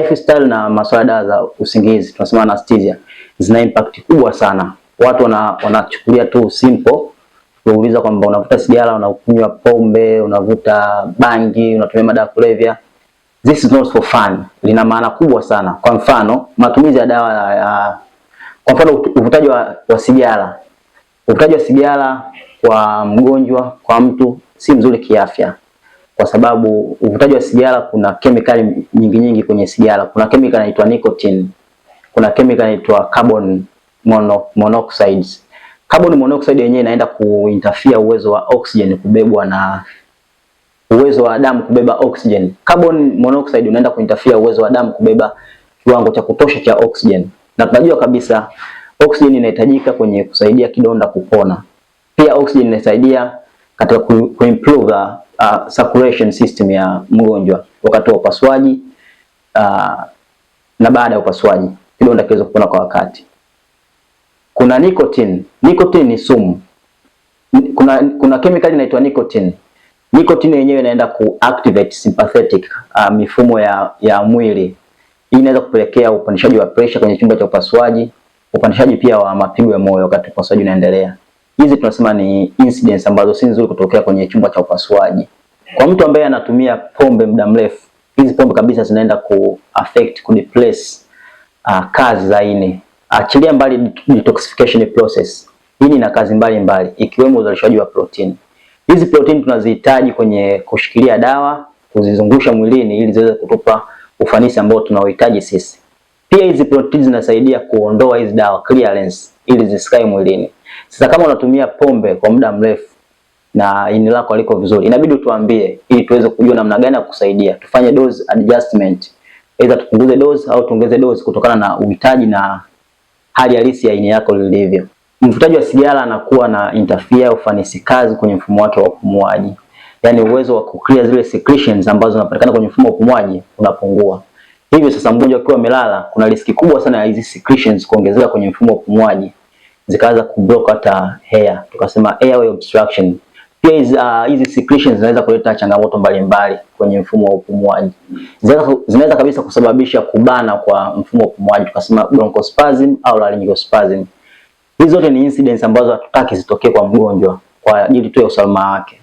lifestyle na masuala dawa za usingizi, tunasema anesthesia, zina impact kubwa sana. Watu wanachukulia tu simple, kuuliza kwamba unavuta sigara, unakunywa pombe, unavuta bangi, unatumia madawa kulevya. This is not for fun. Lina maana kubwa sana. Kwa mfano, matumizi ya dawa kwa mfano uvutaji wa sigara. Uvutaji wa sigara kwa mgonjwa, kwa mtu si mzuri kiafya. Kwa sababu uvutaji wa sigara kuna kemikali nyingi kwenye sigara. Kuna kemikali inaitwa nicotine. Kuna kemikali inaitwa carbon monoxide. Carbon monoxide yenyewe inaenda kuinterfere uwezo wa oxygen kubebwa na uwezo wa damu kubeba oxygen. Carbon monoxide unaenda kuinterfere uwezo wa damu kubeba kiwango cha kutosha cha oxygen. Na tunajua kabisa oxygen inahitajika kwenye kusaidia kidonda kupona. Pia oxygen inasaidia katika kuimprove circulation system ya mgonjwa wakati wa upasuaji na baada ya upasuaji, kidonda kiweze kupona kwa wakati. Kuna nicotine. Nicotine ni sumu. Kuna chemical inaitwa nicotine. Nicotine yenyewe inaenda kuactivate sympathetic mifumo ya mwili. Hii inaweza kupelekea upandishaji wa pressure kwenye chumba cha upasuaji, upandishaji pia wa mapigo ya moyo wakati upasuaji unaendelea. Hizi tunasema ni incidents ambazo si nzuri kutokea kwenye chumba cha upasuaji. Kwa mtu ambaye anatumia pombe muda mrefu, hizi pombe kabisa zinaenda kudepress kazi za ini. Achilia mbali detoxification process. Ini ina kazi mbalimbali ikiwemo uzalishaji wa protein. Hizi protein tunazihitaji kwenye kushikilia dawa, kuzizungusha mwilini ili ziweze kutupa ufanisi ambao tunaohitaji sisi. Pia hizi protein zinasaidia kuondoa hizi dawa clearance ili zisikae mwilini. Sasa kama unatumia pombe kwa muda mrefu na ini lako haliko vizuri, inabidi tuambie ili tuweze kujua namna gani ya kusaidia. Tufanye dose adjustment. Aidha tupunguze dose au tuongeze dose kutokana na uhitaji na hali halisi ya ini yako lilivyo. Mvutaji wa sigara anakuwa na interfere ufanisi kazi kwenye mfumo wake wa upumuaji. Yaani uwezo wa kuclear zile secretions ambazo zinapatikana kwenye mfumo wa upumuaji unapungua. Hivyo sasa mgonjwa akiwa amelala, kuna riski kubwa sana ya hizi secretions kuongezeka kwenye mfumo wa upumuaji, zikaanza kublock hata hair, tukasema airway obstruction. Pia hizi secretions zinaweza kuleta changamoto mbalimbali kwenye mfumo wa upumuaji. Zinaweza kabisa kusababisha kubana kwa mfumo wa upumuaji, tukasema bronchospasm au laryngospasm. Hizo zote ni incidents ambazo hatutaki zitokee kwa mgonjwa kwa ajili tu ya usalama wake.